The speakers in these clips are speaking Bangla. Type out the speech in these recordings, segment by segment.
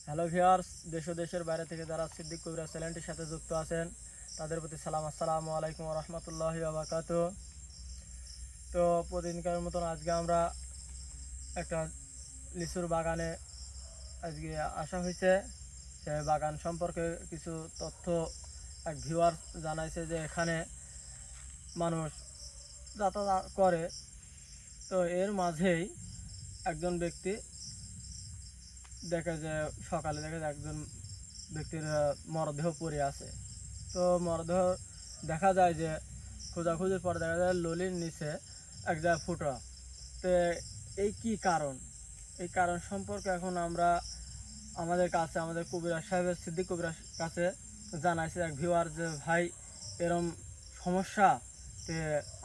হ্যালো ভিউয়ার্স, দেশ ও দেশের বাইরে থেকে যারা সিদ্দিক কবিরাজ চ্যানেলটির সাথে যুক্ত আছেন তাদের প্রতি সালাম। আসসালামু আলাইকুম ওয়া রাহমাতুল্লাহি ওয়া বারাকাতুহু। তো প্রতিদিনকার মতন আজকে আমরা একটা লিচুর বাগানে আজকে আসা হয়েছে। সে বাগান সম্পর্কে কিছু তথ্য এক ভিউয়ার্স জানাইছে যে এখানে মানুষ যাতায়াত করে। তো এর মাঝেই একজন ব্যক্তি সকালে দেখে যে একজন ব্যক্তির মরদেহ পড়ে আছে। তো মরদেহ দেখা যায় যে খোঁজাখুঁজির পর দেখা যায় ললির নিচে এক জায়গায় ফুটা। তো এই কি কারণ, এই কারণ সম্পর্কে এখন আমরা আমাদের কবিরাজ সাহেবের সিদ্দিক কবিরাজ কাছে জানাইছে এক ভিউয়ার যে ভাই এরম সমস্যা, তে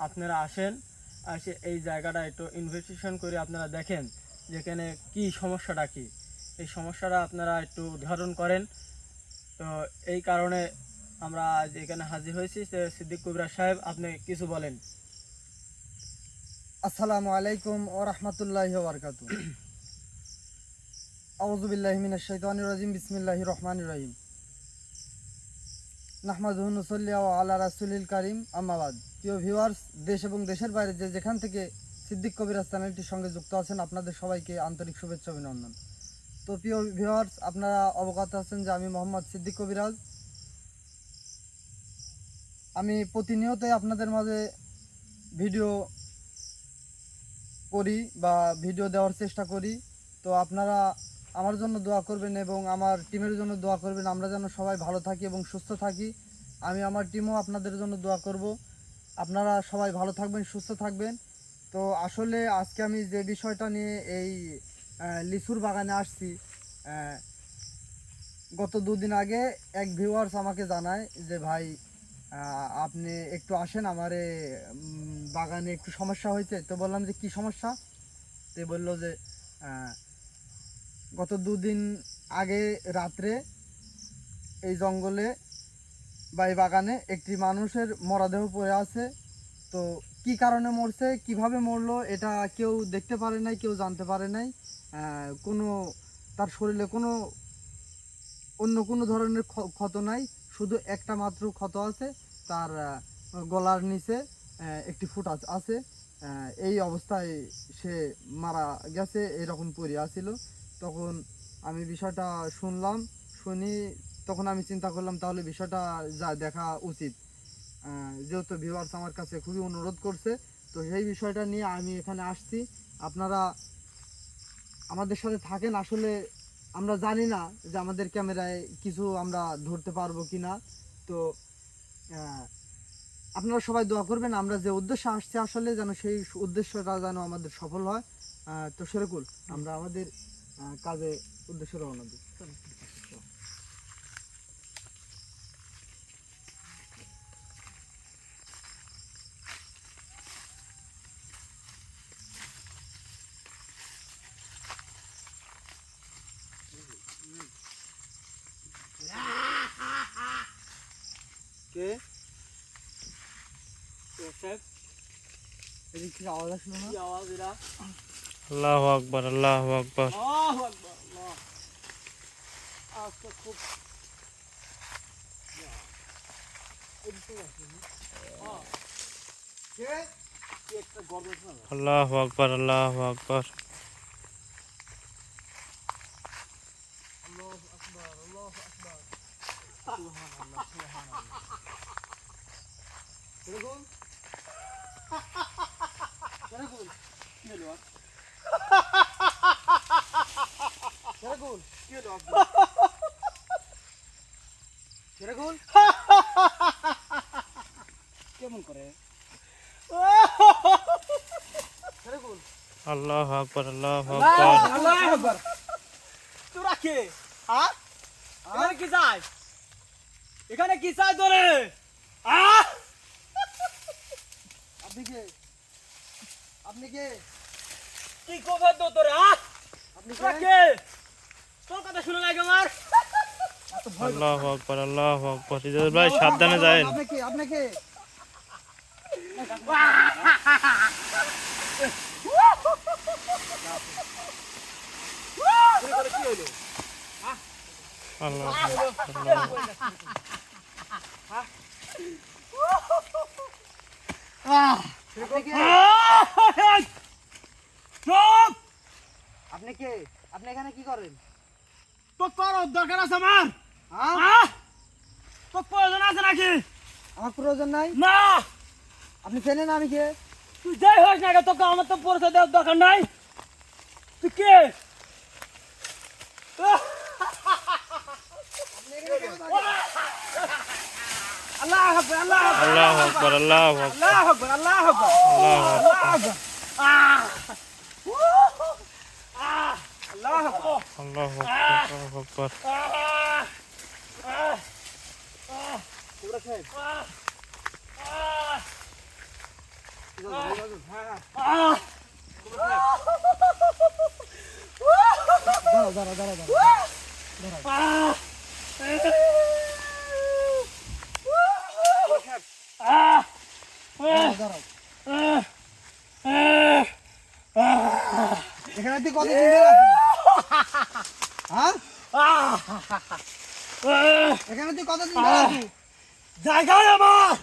আপনারা আসেন, এসে এই জায়গাটা একটু ইনভেস্টিগেশন করে আপনারা দেখেন যেখানে কি সমস্যাটা, কি এই সমস্যাটা আপনারা একটু উদাহরণ করেন। তো এই কারণে আমরা আজ এখানে হাজির হয়েছি। সিদ্দিক কবিরাজ সাহেব, আপনি কিছু বলেন। আসসালামু আলাইকুম ওয়া রাহমাতুল্লাহি ওয়া বারাকাতুহু। আউযু বিল্লাহি মিনাশ শাইতানির রাজিম। বিসমিল্লাহির রহমানির রহিম। নাহমাদুহু ওয়া নুসাল্লি আলা রাসূলিল কারীম, আম্মা বাদ। প্রিয় ভিউয়ার্স, দেশ এবং দেশের বাইরে যেখান থেকে সিদ্দিক কবিরাজ চ্যানেলটির সঙ্গে যুক্ত আছেন, আপনাদের সবাইকে আন্তরিক শুভেচ্ছা অভিনন্দন। তো প্রিয় ভিউয়ার্স, আপনারা অবগত আছেন যে আমি মোহাম্মদ সিদ্দিক কবিরাজ। আমি প্রতিনিয়তই আপনাদের মাঝে ভিডিও করি বা ভিডিও দেওয়ার চেষ্টা করি। তো আপনারা আমার জন্য দোয়া করবেন এবং আমার টিমের জন্য দোয়া করবেন, আমরা যেন সবাই ভালো থাকি এবং সুস্থ থাকি। আমি আমার টিমও আপনাদের জন্য দোয়া করব। আপনারা সবাই ভালো থাকবেন, সুস্থ থাকবেন। তো আসলে আজকে আমি যে বিষয়টা নিয়ে এই লিচুর বাগানে আসছি, গত দুদিন আগে এক ভিউয়ার্স আমাকে জানায় যে ভাই আপনি একটু আসেন, আমারে বাগানে একটু সমস্যা হয়েছে। তো বললাম যে কি সমস্যা? তো বললো যে গত দুদিন আগে রাত্রে এই জঙ্গলে বা এই বাগানে একটি মানুষের মরদেহ পড়ে আছে। তো কি কারণে মরছে, কিভাবে মরলো, এটা কেউ দেখতে পারে নাই, কেউ জানতে পারে নাই। কোনো তার শরীরে অন্য কোনো ধরনের ক্ষত নাই, শুধু একটা মাত্র ক্ষত আছে। তার গলার নিচে একটি ফুট আছে। এই অবস্থায় সে মারা গেছে, এরকম পড়ে আছিল। তখন আমি বিষয়টা শুনি, তখন আমি চিন্তা করলাম তাহলে বিষয়টা যা দেখা উচিত, যেহেতু ভিউয়ার্স আমার কাছে খুবই অনুরোধ করছে। তো সেই বিষয়টা নিয়ে আমি এখানে আসছি। আপনারা আমাদের সাথে থাকেন। আসলে আমরা জানি না যে আমাদের ক্যামেরায় কিছু আমরা ধরতে পারবো কি না। তো আপনারা সবাই দোয়া করবেন, আমরা যে উদ্দেশ্যে আসছি আসলে যেন সেই উদ্দেশ্যটা যেন আমাদের সফল হয়। তো সেরকম আমরা আমাদের কাজে উদ্দেশ্যে রওনা দিই। কে এদিক থেকে আওয়াজ আসলো না? আওয়াজ এরা আল্লাহু আকবার, আল্লাহু আকবার। আল্লাহু আকবার, আল্লাহ। আজকে খুব একটা গর্ব আছে না? আল্লাহু আকবার, আল্লাহু আকবার। আল্লাহু আকবার, আল্লাহু আকবার, সুবহানাল্লাহ, সুবহানাল্লাহ। এরকম এরকম কি হলো? এরকম কি হলো? এরকম কেমন করে? এরকম আল্লাহু আকবার, আল্লাহু আকবার। আল্লাহু আকবার। তোরা কে? হ্যাঁ, এখানে কি চাই? এখানে কি চাই তোরে? আপনি কে? আপনি কে? কি খবর তো তোরে? আপনি তোরা কে? তোর কথা শুনে লাগে আমার। আল্লাহু আকবার, আল্লাহু আকবার। ইজাজ ভাই সাবধানে যায়েন। আপনি কে? আপনি কে? কি হলো? আল্লাহ আল্লাহ আপনি কে? আপনি এখানে কি করেন? তো তোর দরকার আছে আমার হ্যাঁ? তো প্রয়োজন আছে নাকি? আমার প্রয়োজন নাই। না আপনি চেনেন আমি কে? তুই যাই হোক না কেন, তোকে আমার তো পরিচয় দেওয়ার দরকার নাই। তুই কে? আল্লাহ আকবার, আল্লাহ আকবার, আল্লাহু আকবার আল্লাহু আকবার আল্লাহ আকবার, আল্লাহ আকবার, আল্লাহু আল্লাহ আকবার। আহ! আহ! আল্লাহ আকবার। আল্লাহু আকবার আহ! আহ! তোমরা সাহেব, আহ! আহ! হ্যাঁ, আহ! দাঁড়াও, দাঁড়াও, দাঁড়াও, দাঁড়াও। আহ! আহ! দাঁড়াও, দাঁড়াও। এখানে তুই কতদিন ধরে আছিস? হ্যাঁ? এখানে তুই কতদিন ধরে আছিস? জায়গায় আমার,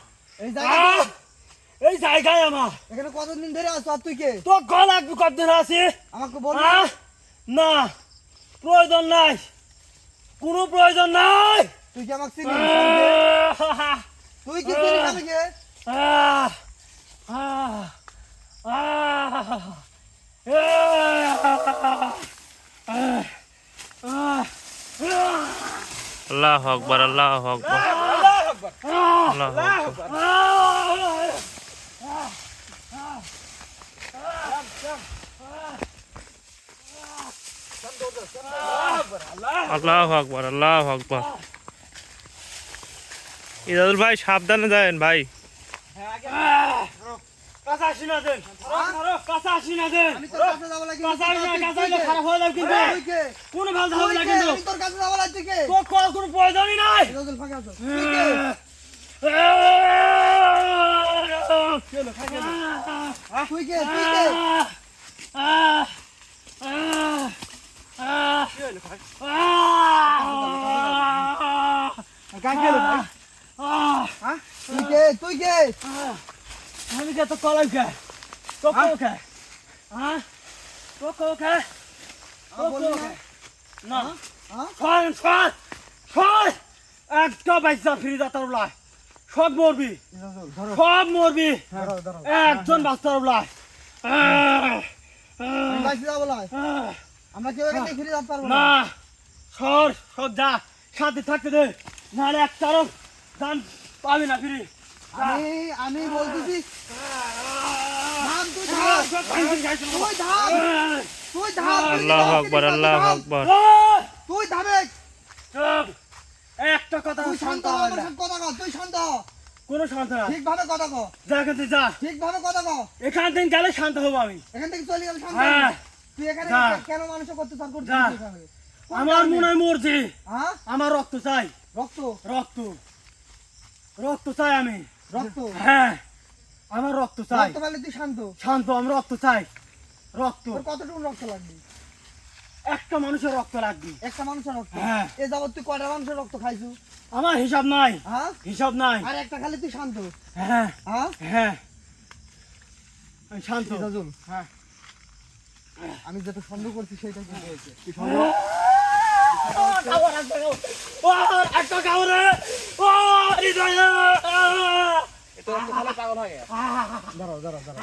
এই জায়গায় এই জায়গায় আমার এখানে কতদিন ধরে আছিস? আর তুই কে? তো গল একটু কতদিন আছি? আমাকে বল। না, প্রয়োজন নাই, কোনো প্রয়োজন নাই। তুই কি আমাকে চিনিস? তুই কি চিনিস আমাকে? আল্লাহু আকবার আল্লাহু আকবার আল্লাহু আকবার আল্লাহু আকবার আল্লাহু আকবার ইজাজুল ভাই সাবধানে যাবেন ভাই কাঁচা আসি না দেন, কাঁচা আসি না দেন, আমি তোর কাছে যাবো লাগি। কাঁচা আসি না, কাঁচা আসলে খারাপ হয়ে যাবে কিন্তু, তুই কে? কোনো ভালো হবে তুই না কে? কিন্তু, আমি তোর কাছে যাবো লাগি। তুই কে? তো কোনো প্রয়োজনই নাই। রোজল ফাঁকা আছো। তুই কে? তুই কে? তুই কে? হ্যাঁ? তুই কে? তুই কে? আমি কে? তো কলাই কে? তো কো কে? তো কো কে? তো বলবি কো না? কে? না, হ্যাঁ? ছয় একটা বাচ্চা ফিরে যাতার উলায় সব মরবি, রোজল, ধরো। সব মরবি, ধরো, ধরো। একজন বাচ্চার উলায়। আমি বাইসে যাবো না। আমরা কেউ এখান থেকে ফিরে যেতে পারবো না। না, সর যা, শান্তি থাকতে দে, নাহলে এক চারক দান পাবি না ফিরি। আমি বলতেছি, থাম, তুই থাম। তুই থাম। তুই থাম। আল্লাহু আকবার আল্লাহু আকবার তুই থামে। চুপ, একটা কথা তুই শান্ত শান্ত হ, হয় আমার না, সাথে কথা কর। তুই শান্ত হ। কোনো শান্ত না, ঠিকভাবে কথা কর। যা এখান থেকে যা, ঠিকভাবে কথা কর। এখান থেকে গেলে শান্ত হবো আমি। এখান থেকে চলে গেলে শান্ত হ্যাঁ, হবি। তুই এখানে যা। কেন মানুষের করতে চান করছিস যা। এখানে? আমার মনে হয় মরছি, হ্যাঁ? আমার রক্ত চাই, রক্ত, রক্ত, রক্ত চাই আমি। রক্ত। হ্যাঁ, আমার রক্ত চাই, রক্ত পেলে তুই শান্ত। শান্ত, আমি রক্ত চাই, রক্ত, তোর কতটুকু রক্ত লাগবে? একটা মানুষের রক্ত লাগবে। একটা মানুষের রক্ত। হ্যাঁ। এ যাবত তুই কয়টা মানুষের রক্ত খাইছু? আমার হিসাব নাই, হ্যাঁ? হিসাব নাই। আর একটা খালি তুই শান্ত। হ্যাঁ, হ্যাঁ? হ্যাঁ, আমি শান্ত। সিরাজুল, হ্যাঁ, আমি যেটা সন্দেহ করছি সেটা কি হয়েছে? তুই একটা কাউরে, দাঁড়াও, দাঁড়াও, দাঁড়াও।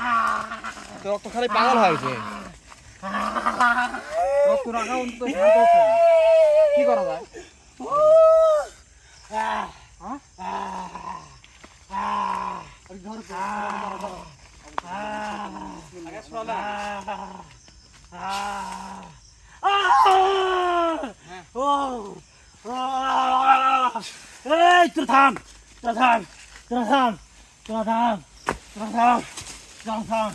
রক্ত খালি পাগল হয়েছে। রক্ত রাখা অন্তত শান্ত হচ্ছে না। কি করা যায়? আরে ধর, দাঁড়াও, দাঁড়াও। এই তোর থাম, তোর থাম, তোর থাম, তোর থাম, তোর থাম, তোর থাম,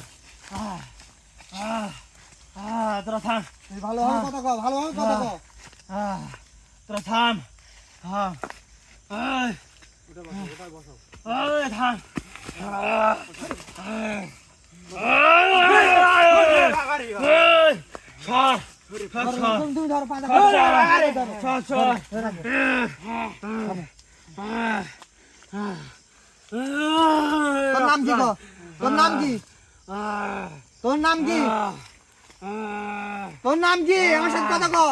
তোর থাম, তুই ভালোভাবে কথা কও, ভালোভাবে কথা কও। তোর থাম, থাম, থাম, তুমি ধরো পাঁচা তোর নাম কি গো? তোর নাম কি? তোর নাম কি? তোর নাম কি? আমার সাথে কথা কও।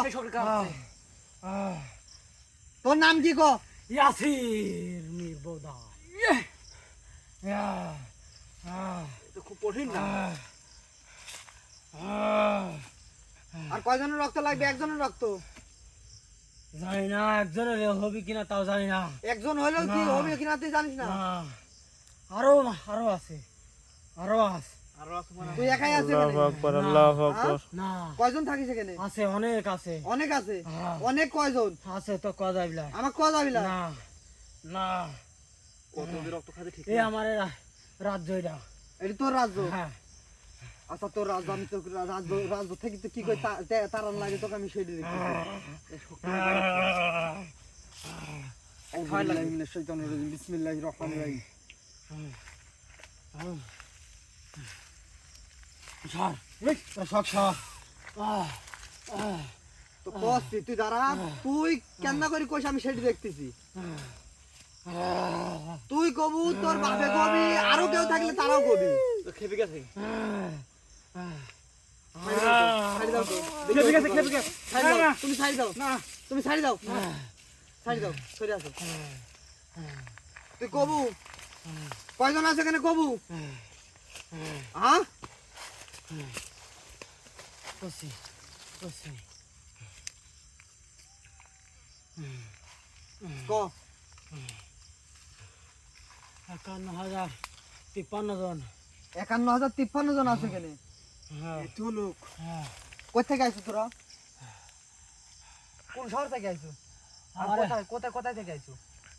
তোর নাম কি গো? ইয়াসির মির বৌদা। খুব কঠিন না। আর কয়জনের রক্ত লাগবে? একজনের রক্ত। জানি না একজনের হবে কিনা তাও জানি না। একজন হইলেও কি না। হবে কিনা তুই জানিস না? আরো আরো আছে, আরো আছে। তুই একাই আছিস আল্লাহু এখানে? আকবার আল্লাহু আকবার না কয়জন থাকিস এখানে? আছে, অনেক আছে। অনেক আছে। হ্যাঁ। অনেক কয়জন? আছে তো কথা বিলা। আমার কয় যাবি না? না না কত রক্ত খাতে ঠিক এই আমার রাজ্য এটা। এটা তোর রাজ্য? হ্যাঁ আচ্ছা তোর রাজ্য, আমি তোর রাজ্য থেকে তো কি করে তাড়ান লাগে তোকে আমি সেটা দেখি। বিসমিল্লাহির রহমানির রহিম। তো কষ্ট তুই দাঁড়া, তুই কেন করি কইস আমি সেটা দেখতেছি। তুই কবু, তোর বাপে কবি, আরো কেউ থাকলে তারাও কবি। খেপে গেছে। ছাড়ি দাও তো। খেপে গেছে, খেপে গেছে। ছাড়ি দাও, তুমি ছাড়ি দাও। তুমি ছাড়ি দাও। ছাড়ি দাও, সরে আসো। তুই কবু, কয়জন আছে এখানে কবু? হ্যাঁ? কসি কসি ক 51,053 জন। 51,053 জন আছে এখানে। হ্যাঁ এত লোক। হ্যাঁ কোথা থেকে আইছো তোরা? কোন শহর থেকে আইছো? আর আরে। কোথায় কোথায় কোথায় থেকে আইছো?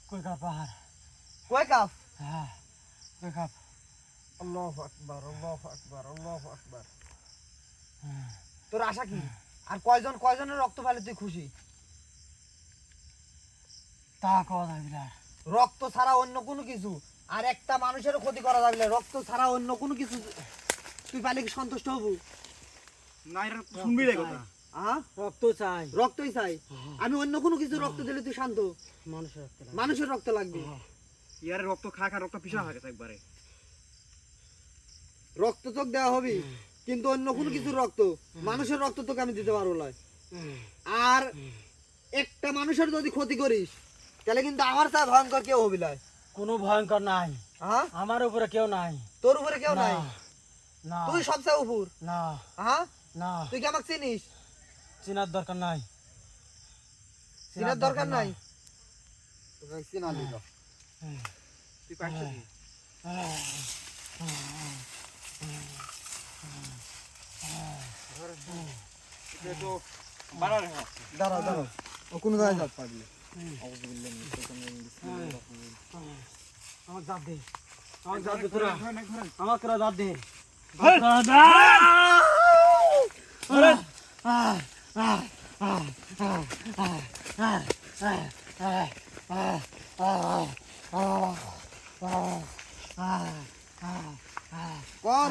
কইকা পাহাড়। কয় কাপ? হ্যাঁ কইকা। আল্লাহু আকবার, আল্লাহু আকবার, আল্লাহু আকবার। হ্যাঁ তোর আশা কি? আর কয়জনের রক্ত পেলে তুই খুশি? তা কথা বিলা। রক্ত ছাড়া অন্য কোনো কিছু, আর একটা মানুষেরও ক্ষতি করা যাবে না, রক্ত ছাড়া অন্য কোনো কিছু তুই পাইলে কি সন্তুষ্ট হবু? না এর শুনবি রে কথা। হ্যাঁ, রক্ত চাই। রক্তই চাই। আমি অন্য কোনো কিছু রক্ত দিলে তুই শান্ত? মানুষের রক্ত লাগে। মানুষের রক্ত লাগবে। ইয়ার রক্ত খা খা রক্ত পিছা হয়ে গেছে একবারে। রক্ত তোকে দেওয়া হবে, কিন্তু অন্য কোনো কিছুর রক্ত, মানুষের রক্ত তোকে আমি দিতে পারবো না। আর একটা মানুষের যদি ক্ষতি করিস তাহলে কিন্তু আমার চা ভয়ঙ্কর কেউ হবি না। কোনো ভয়ঙ্কর নাই। হ্যাঁ, আমার উপরে কেউ নাই। তোর উপরে কেউ না নাই। না তুই সবচেয়ে উপর। না হ্যাঁ, না তুই কি আমাকে চিনিস? চিনার দরকার নাই। চিনার দরকার নাই। তোকে চিনা দিল। তুই পাইছিস কি? এটা তো বাড়ার আছে। দাঁড়াও দাঁড়াও, ও কোন জায়গায় যাত পারবি? আমার জাত দে, আমার জাত দে তোরা, আমার তোরা জাত দে।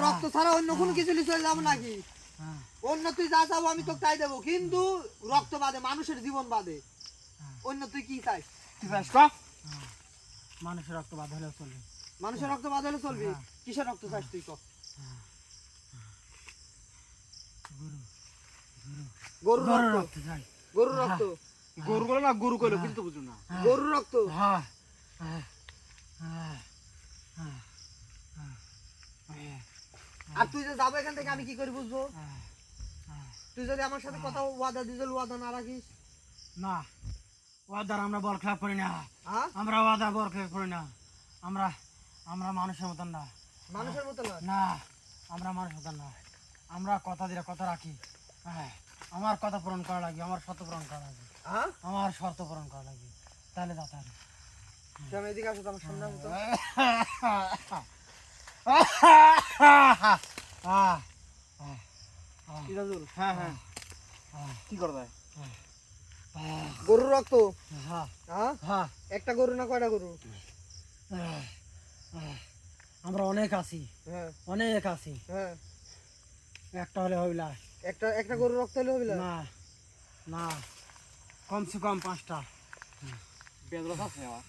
রক্ত ছাড়া অন্য কোনো কিছু নিয়ে চলে যাবো নাকি? অন্য তুই যা চাবো আমি তোকে তাই দেবো, কিন্তু রক্ত বাদে, মানুষের জীবন বাদে। অন্য তুই কি চাইস? তুই পাইছ কা? মানুষের রক্ত বাদ হলেও চলবে। মানুষের রক্ত বাদে হলে চলবি? কিসের রক্ত চাইস তুই? ক গরুর গরুর রক্ত। রক্ত চাই। গরুর রক্ত। গরু বলে না গরু কইলো কিন্তু বুঝু না। গরুর রক্ত। হ্যাঁ হ্যাঁ হ্যাঁ আর তুই যে যাবো এখান থেকে আমি কি করে বুঝবো? তুই যদি আমার সাথে কথা ওয়াদা দিস, ওয়াদা না রাখিস? না, ওয়াদার আমরা বল খেলাপ করি না। হ্যাঁ, আমরা ওয়াদা বল খেলাপ করি না। আমরা আমরা মানুষের মতন না। মানুষের মতো না। না, আমরা মানুষের মতন না। আমরা কথা দিলে কথা রাখি। হ্যাঁ, আমার কথা পূরণ করা লাগবে, আমার শর্ত পূরণ করা লাগবে, হ্যাঁ, আমার শর্ত পূরণ করা লাগবে, তাহলে যা তাহলে। তুমি এদিকে আসো তো আমার সামনে আসো তো। ইরাজুল হ্যাঁ হ্যাঁ কি করে দেয়? গরুর রক্ত। হ্যাঁ হ্যাঁ, হ্যাঁ, একটা গরু না কয়টা গরু? আমরা অনেক আছি, হ্যাঁ অনেক আছি। হ্যাঁ, একটা হলে হইলা একটা গরুর রক্ত হলে হবে না? না না কমসে কম 5টা। বেদরস আছে আমার।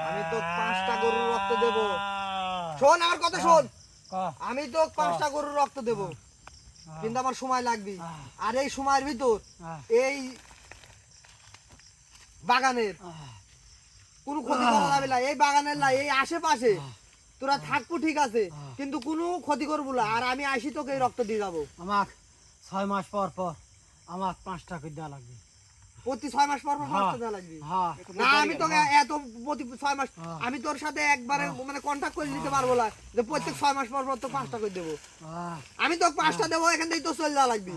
আমি তো 5টা গরুর রক্ত দেব। শোন আমার কথা শোন, আমি তো 5টা গরুর রক্ত দেব, কিন্তু আমার সময় লাগবে। আর এই সময়ের ভিতর এই বাগানের কোনো ক্ষতি করা যাবে না। এই বাগানের না, এই আশেপাশে তোরা থাকবো ঠিক আছে, কিন্তু কোনো ক্ষতি করবো না। আর আমি আসি তোকে এই রক্ত দিয়ে যাবো। আমার 6 মাস পর পর আমার 5টা করে দেওয়া লাগবে। প্রতি 6 মাস পর পর রক্ত দেওয়া লাগবে। হ্যাঁ না আমি তোকে এত প্রতি 6 মাস আমি তোর সাথে একবারে মানে কন্টাক্ট করে নিতে পারবো না যে প্রত্যেক 6 মাস পর পর তো 5টা করে দেবো। আমি তোকে 5টা দেবো, এখান থেকে তো চলে যাওয়া লাগবে।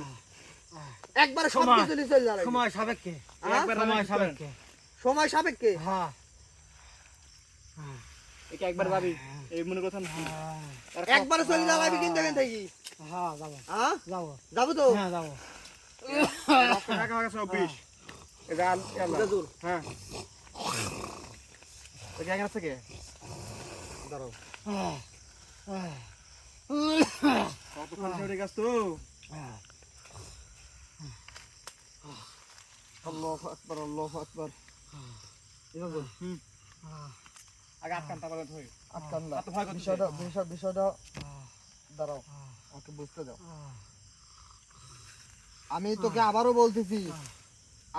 একবারে সব কিছু নিয়ে চলে যাওয়া লাগবে। সময় সাপেক্ষে, হ্যাঁ? সময় সাপেক্ষে। সময় সাপেক্ষে। হ্যাঁ একে একবার যাবি এই মনে কথা না। একবারে চলে যাওয়া লাগবে কিন্তু এখান থেকে। হ্যাঁ যাবো হ্যাঁ যাবো। যাবো তো? হ্যাঁ যাবো। রক্ত ঢাকা হয়ে গেছে 20 এটা হুজুর, হ্যাঁ এটা এখানে আছে কে দাঁড়াও। কত খান ছেড়ে গেছ তো আল্লাহু আকবার, আল্লাহু আকবার। হুজুর, আগে আটকান তারপরে ধরে আটকান না। এত ভয় করতেছে। বিষয়টা দাঁড়াও, আমাকে বুঝতে দাও। আমি তোকে আবারও বলতেছি,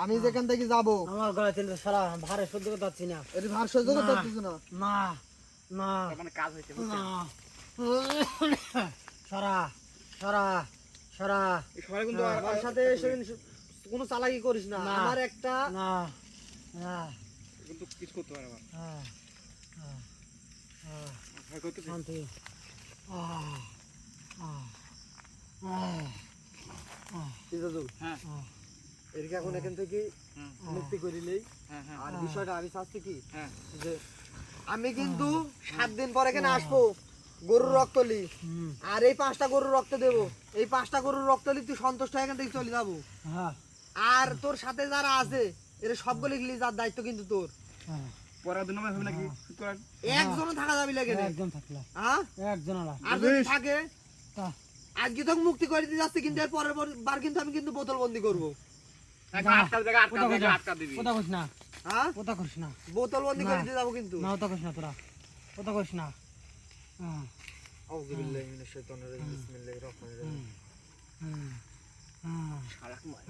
আমি যেখান থেকে যাবো আমার গলা চিন্তা সারা ভারে সহ্য করতে পারছি না। এর ভার সহ্য করতে পারতেছি না। না না মানে কাজ হইছে না সারা সারা সারা এই সবাই কিন্তু আমার সাথে কোনো চালাকি করিস না। না। আমার একটা না না কিন্তু কিছু করতে পারে আমার হ্যাঁ হ্যাঁ হ্যাঁ ভয় করতেছে শান্তি। ইজাজুল, হ্যাঁ এরকে এখন এখান থেকে হুম, মুক্তি করিলেই। হ্যাঁ হ্যাঁ আর বিষয়টা আমি চাচ্ছি কি হ্যাঁ যে আমি কিন্তু 7 দিন পর এখানে আসবো গরুর রক্ত লি, হুম আর এই 5টা গরুর রক্ত দেবো। এই 5টা গরুর রক্ত লি তুই সন্তুষ্ট হয়ে এখান থেকে চলে যাবো। হ্যাঁ আর তোর সাথে যারা আছে এর সবগুলি গিলি যার দায়িত্ব কিন্তু তোর। হ্যাঁ পরের দিন হবে নাকি ঠিক করে একজনও থাকা যাবে না এখানে। একজন থাকলে হ্যাঁ? একজন আলা আর যদি থাকে তা- আজকে তোকে মুক্তি করে দিতে যাচ্ছে, কিন্তু এর পরের বার কিন্তু আমি কিন্তু বোতল বন্দি করবো। একটা আটকা দিবি কথা কইস না, হ্যাঁ, কথা কইস না, বোতল বন্দি করে না। দিতে যাবো কিন্তু। না কথা কইস না তোরা, কথা কইস না। হ্যাঁ আউযু বিল্লাহি মিনাশ শাইতানির রাজিম, বিসমিল্লাহির রহমানির রহিম। হুম হুম শালাক মার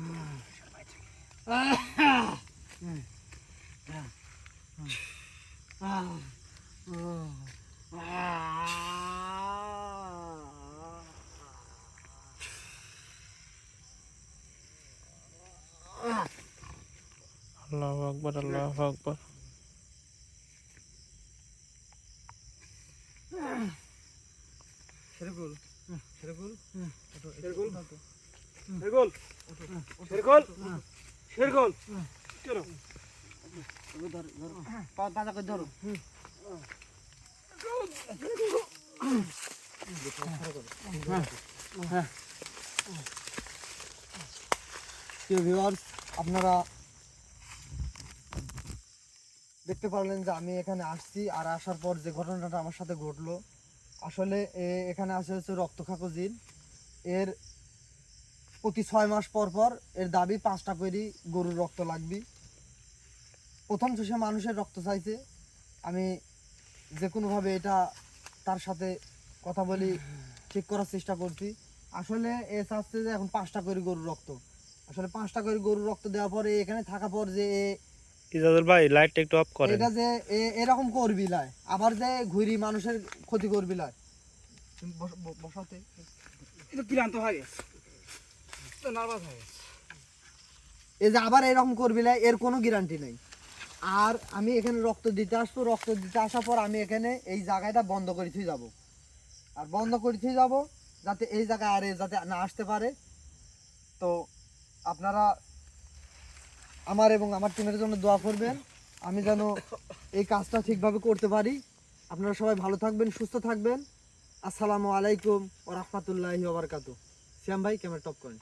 আল্লাহু আকবার, আল্লাহু আকবার। শেরগুল, শেরগুল, শেরগুল শেরগুল শেরগুল শেরগুল চলো পাতা করে ধরো। প্রিয় ভিউয়ার্স, আপনারা দেখতে পারলেন যে আমি এখানে আসছি, আর আসার পর যে ঘটনাটা আমার সাথে ঘটলো, আসলে এখানে আসে হচ্ছে রক্তখাকো জিন। এর প্রতি 6 মাস পর পর এর দাবি 5টা করে গরুর রক্ত লাগবে। প্রথম শেষে মানুষের রক্ত চাইছে, আমি যে কোনোভাবে এটা তার সাথে কথা বলি ঠিক করার চেষ্টা করছি। আসলে এ চাচ্ছে যে এখন 5টা করে গরুর রক্ত। আসলে 5টা করে গরুর রক্ত দেওয়ার পরে এখানে থাকা পর যে ইজাজুল ভাই লাইটটা একটু অফ করেন। এটা যে এরকম করবি লাই, আবার যে ঘুরি মানুষের ক্ষতি করবি লাই। তুমি বসাতে এটা ক্লান্ত হয়ে গেছে তো নার্ভাস হয়ে গেছে এই যে আবার এরকম করবি লাই, এর কোনো গ্যারান্টি নেই। আর আমি এখানে রক্ত দিতে আসবো, রক্ত দিতে আসার পর আমি এখানে এই জায়গাটা বন্ধ করে দিয়ে যাবো। আর বন্ধ করে দিয়ে যাবো যাতে এই জায়গায় আর যাতে না আসতে পারে। তো আপনারা আমার এবং আমার টিমের জন্য দোয়া করবেন, আমি যেন এই কাজটা ঠিকভাবে করতে পারি। আপনারা সবাই ভালো থাকবেন, সুস্থ থাকবেন। আসসালামু আলাইকুম ওয়া রাহমাতুল্লাহি ওয়া বারাকাতুহু। শ্যাম ভাই ক্যামেরা টপ করেন।